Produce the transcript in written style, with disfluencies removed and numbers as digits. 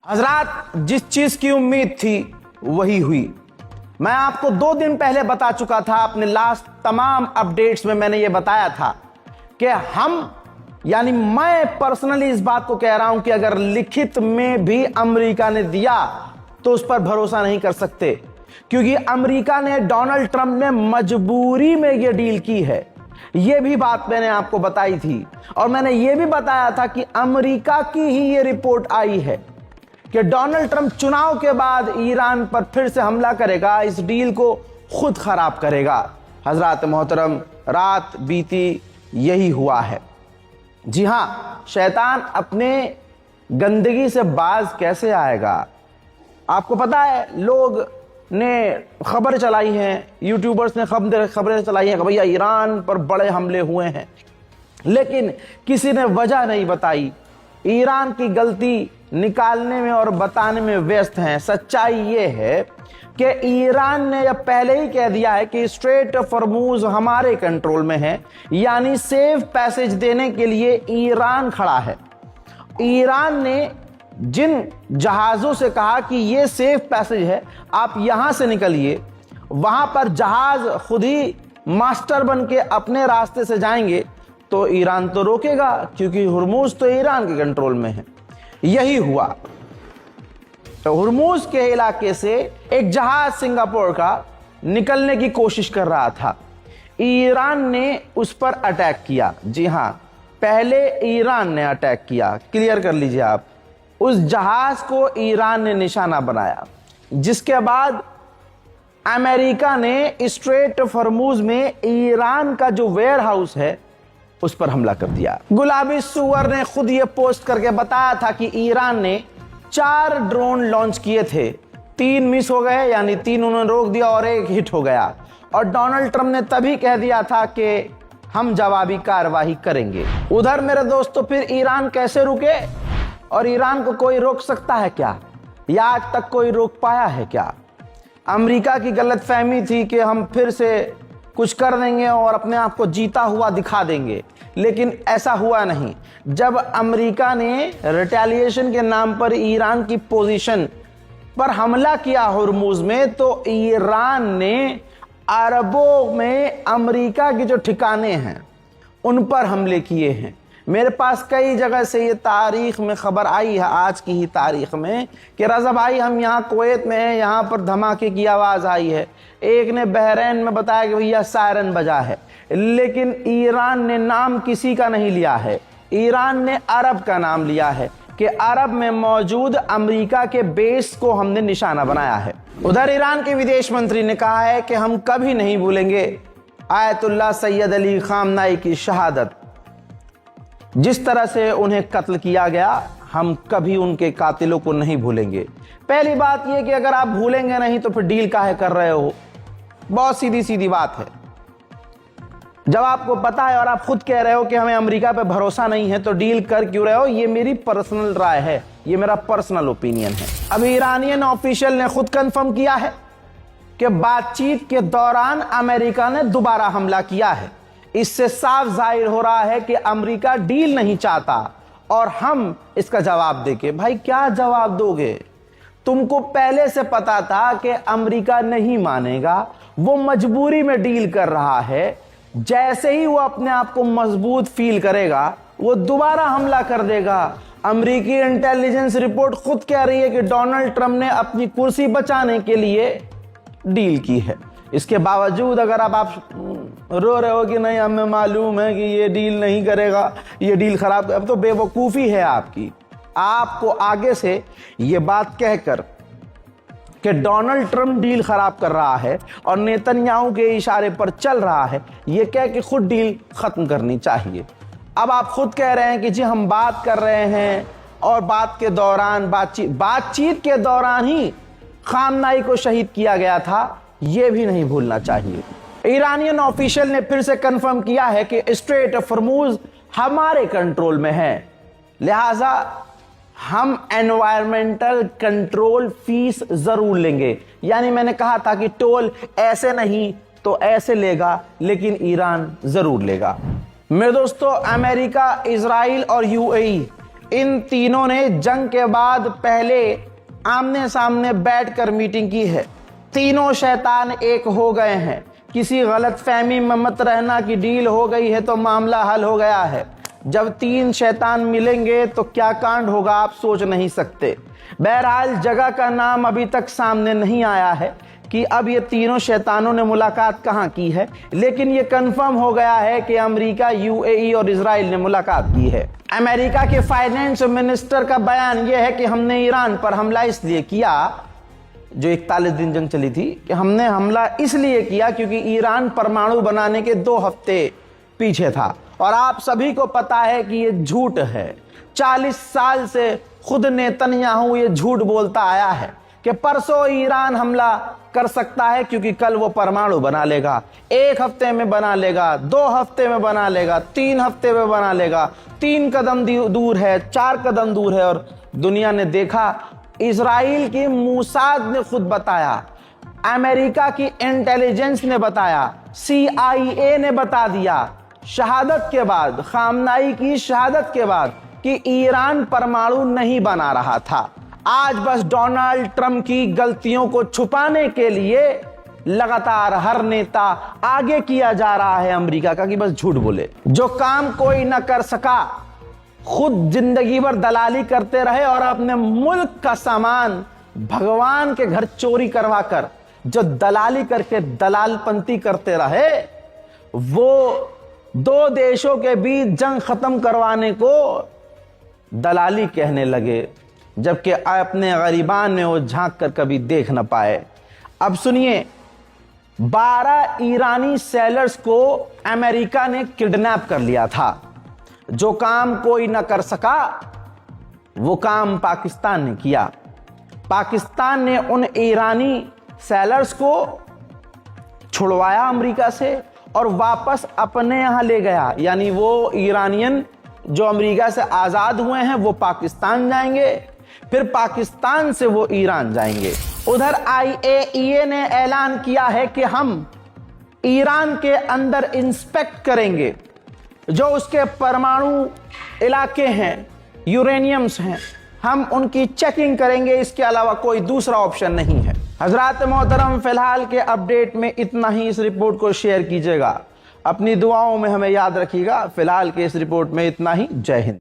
हजरात, जिस चीज की उम्मीद थी वही हुई। मैं आपको 2 दिन पहले बता चुका था, अपने लास्ट तमाम अपडेट्स में मैंने ये बताया था कि यानी मैं पर्सनली इस बात को कह रहा हूं कि अगर लिखित में भी अमेरिका ने दिया तो उस पर भरोसा नहीं कर सकते, क्योंकि अमेरिका ने डोनाल्ड ट्रंप ने मजबूरी में यह डील की है। यह भी बात मैंने आपको बताई थी और मैंने यह भी बताया था कि अमेरिका की ही यह रिपोर्ट आई है कि डोनाल्ड ट्रंप चुनाव के बाद ईरान पर फिर से हमला करेगा, इस डील को खुद खराब करेगा। हजरात मोहतरम, रात बीती यही हुआ है। जी हां, शैतान अपने गंदगी से बाज कैसे आएगा? आपको पता है, लोग ने खबर चलाई हैं, यूट्यूबर्स ने खबरें चलाई हैं कि भैया ईरान पर बड़े हमले हुए हैं, लेकिन किसी ने वजह नहीं बताई। ईरान की गलती निकालने में और बताने में व्यस्त हैं। सच्चाई यह है कि ईरान ने अब पहले ही कह दिया है कि स्ट्रेट ऑफ हॉर्मुज हमारे कंट्रोल में है, यानी सेफ पैसेज देने के लिए ईरान खड़ा है। ईरान ने जिन जहाजों से कहा कि यह सेफ पैसेज है, आप यहां से निकलिए, वहां पर जहाज खुद ही मास्टर बन के अपने रास्ते से जाएंगे तो ईरान तो रोकेगा, क्योंकि हुर्मुज तो ईरान के कंट्रोल में है। यही हुआ। तो हुर्मुज के इलाके से एक जहाज सिंगापुर का निकलने की कोशिश कर रहा था। ईरान ने उस पर अटैक किया। जी हां, पहले ईरान ने अटैक किया, क्लियर कर लीजिए आप। उस जहाज को ईरान ने निशाना बनाया, जिसके बाद अमेरिका ने स्ट्रेट ऑफ हॉर्मुज में ईरान का जो वेयर हाउस है उस पर हमला कर दिया। गुलाबी सुअर ने खुद ये पोस्ट करके बताया था कि ईरान ने 4 ड्रोन लॉन्च किए थे, 3 मिस हो गए, यानी 3 उन्होंने रोक दिया और 1 हिट हो गया। और डोनाल्ड ट्रंप ने तभी कह दिया था कि हम जवाबी कार्रवाई करेंगे। उधर मेरे दोस्तों, फिर ईरान कैसे रुके? और ईरान को कोई रोक सकता है क्या, या आज तक कोई रोक पाया है क्या? अमेरिका की गलतफहमी थी कि हम फिर से कुछ कर देंगे और अपने आप को जीता हुआ दिखा देंगे, लेकिन ऐसा हुआ नहीं। जब अमेरिका ने रिटेलिएशन के नाम पर ईरान की पोजीशन पर हमला किया हुर्मुज में, तो ईरान ने अरबों में अमेरिका के जो ठिकाने हैं उन पर हमले किए हैं। मेरे पास कई जगह से ये तारीख में खबर आई है, आज की ही तारीख में, कि रज़ा भाई हम यहाँ कुवैत में हैं, यहाँ पर धमाके की आवाज़ आई है। एक ने बहरीन में बताया कि भैया सायरन बजा है, लेकिन ईरान ने नाम किसी का नहीं लिया है। ईरान ने अरब का नाम लिया है कि अरब में मौजूद अमेरिका के बेस को हमने निशाना बनाया है। उधर ईरान के विदेश मंत्री ने कहा है कि हम कभी नहीं भूलेंगे आयतुल्लाह सैयद अली खामनाई की शहादत। जिस तरह से उन्हें कत्ल किया गया, हम कभी उनके कातिलों को नहीं भूलेंगे। पहली बात यह कि अगर आप भूलेंगे नहीं तो फिर डील काहे कर रहे हो? बहुत सीधी सीधी बात है। जब आपको पता है और आप खुद कह रहे हो कि हमें अमेरिका पे भरोसा नहीं है, तो डील कर क्यों रहे हो? ये मेरी पर्सनल राय है, ये मेरा पर्सनल ओपिनियन है। अभी ईरानियन ऑफिशियल ने खुद कंफर्म किया है कि बातचीत के दौरान अमेरिका ने दोबारा हमला किया है। इससे साफ जाहिर हो रहा है कि अमेरिका डील नहीं चाहता और हम इसका जवाब देंगे। भाई क्या जवाब दोगे? तुमको पहले से पता था कि अमेरिका नहीं मानेगा, वो मजबूरी में डील कर रहा है। जैसे ही वो अपने आप को मजबूत फील करेगा, वो दोबारा हमला कर देगा। अमेरिकी इंटेलिजेंस रिपोर्ट खुद कह रही है कि डोनाल्ड ट्रंप ने अपनी कुर्सी बचाने के लिए डील की है। इसके बावजूद अगर आप रो रहे हो कि नहीं हमें मालूम है कि ये डील नहीं करेगा, ये डील खराब, अब तो बेवकूफ़ी है आपकी। आपको आगे से ये बात कहकर कि डोनाल्ड ट्रंप डील खराब कर रहा है और नेतन्याहू के इशारे पर चल रहा है, ये कह के खुद डील खत्म करनी चाहिए। अब आप खुद कह रहे हैं कि जी हम बात कर रहे हैं और बात के दौरान बातचीत के दौरान ही खामनाई को शहीद किया गया था, यह भी नहीं भूलना चाहिए। ईरानियन ऑफिशियल ने फिर से कंफर्म किया है कि स्ट्रेट ऑफ हॉर्मुज हमारे कंट्रोल में है, लिहाजा हम एनवायरमेंटल कंट्रोल फीस जरूर लेंगे। यानी मैंने कहा था कि टोल ऐसे नहीं तो ऐसे लेगा, लेकिन ईरान जरूर लेगा। मेरे दोस्तों, अमेरिका, इजराइल और यूएई इन तीनों ने जंग के बाद पहले आमने सामने बैठकर मीटिंग की है। तीनों शैतान एक हो गए हैं। किसी गलत फहमी में मत रहना कि डील हो गई है तो मामला हल हो गया है। जब तीन शैतान मिलेंगे तो क्या कांड होगा आप सोच नहीं सकते। बहरहाल जगह का नाम अभी तक सामने नहीं आया है कि अब ये तीनों शैतानों ने मुलाकात कहां की है, लेकिन ये कंफर्म हो गया है कि अमेरिका, यूएई और इजराइल ने मुलाकात की है। अमेरिका के फाइनेंस मिनिस्टर का बयान यह है कि हमने ईरान पर हमला इसलिए किया, जो 41 दिन जंग चली थी, कि हमने हमला इसलिए किया क्योंकि ईरान परमाणु बनाने के 2 हफ्ते पीछे था। और आप सभी को पता है कि ये झूठ है। 40 साल से खुद नेतन्याहू ये झूठ बोलता आया है कि परसों ईरान हमला कर सकता है क्योंकि कल वो परमाणु बना लेगा। 1 हफ्ते में बना लेगा, 2 हफ्ते में बना लेगा, 3 हफ्ते में बना लेगा। 3 कदम दूर है, 4 कदम दूर है। और दुनिया ने देखा, इजराइल की मूसाद ने खुद बताया, अमेरिका की इंटेलिजेंस ने बताया, CIA ने बता दिया शहादत के बाद, खामनाई की शहादत के बाद, कि ईरान परमाणु नहीं बना रहा था। आज बस डोनाल्ड ट्रंप की गलतियों को छुपाने के लिए लगातार हर नेता आगे किया जा रहा है अमेरिका का कि बस झूठ बोले। जो काम कोई न कर सका, खुद जिंदगी भर दलाली करते रहे और अपने मुल्क का सामान भगवान के घर चोरी करवा कर जो दलाली करके दलालपंती करते रहे, वो 2 देशों के बीच जंग खत्म करवाने को दलाली कहने लगे, जबकि अपने गरीबान में वो झांक कर कभी देख न पाए। अब सुनिए, 12 ईरानी सेलर्स को अमेरिका ने किडनैप कर लिया था। जो काम कोई न कर सका, वो काम पाकिस्तान ने किया। पाकिस्तान ने उन ईरानी सेलर्स को छुड़वाया अमेरिका से और वापस अपने यहां ले गया। यानी वो ईरानियन जो अमेरिका से आजाद हुए हैं वो पाकिस्तान जाएंगे, फिर पाकिस्तान से वो ईरान जाएंगे। उधर IAEA ने ऐलान किया है कि हम ईरान के अंदर इंस्पेक्ट करेंगे, जो उसके परमाणु इलाके हैं, यूरेनियम्स हैं, हम उनकी चेकिंग करेंगे। इसके अलावा कोई दूसरा ऑप्शन नहीं है। हजरात मोहतरम, फिलहाल के अपडेट में इतना ही। इस रिपोर्ट को शेयर कीजिएगा, अपनी दुआओं में हमें याद रखिएगा। फिलहाल के इस रिपोर्ट में इतना ही। जय हिंद।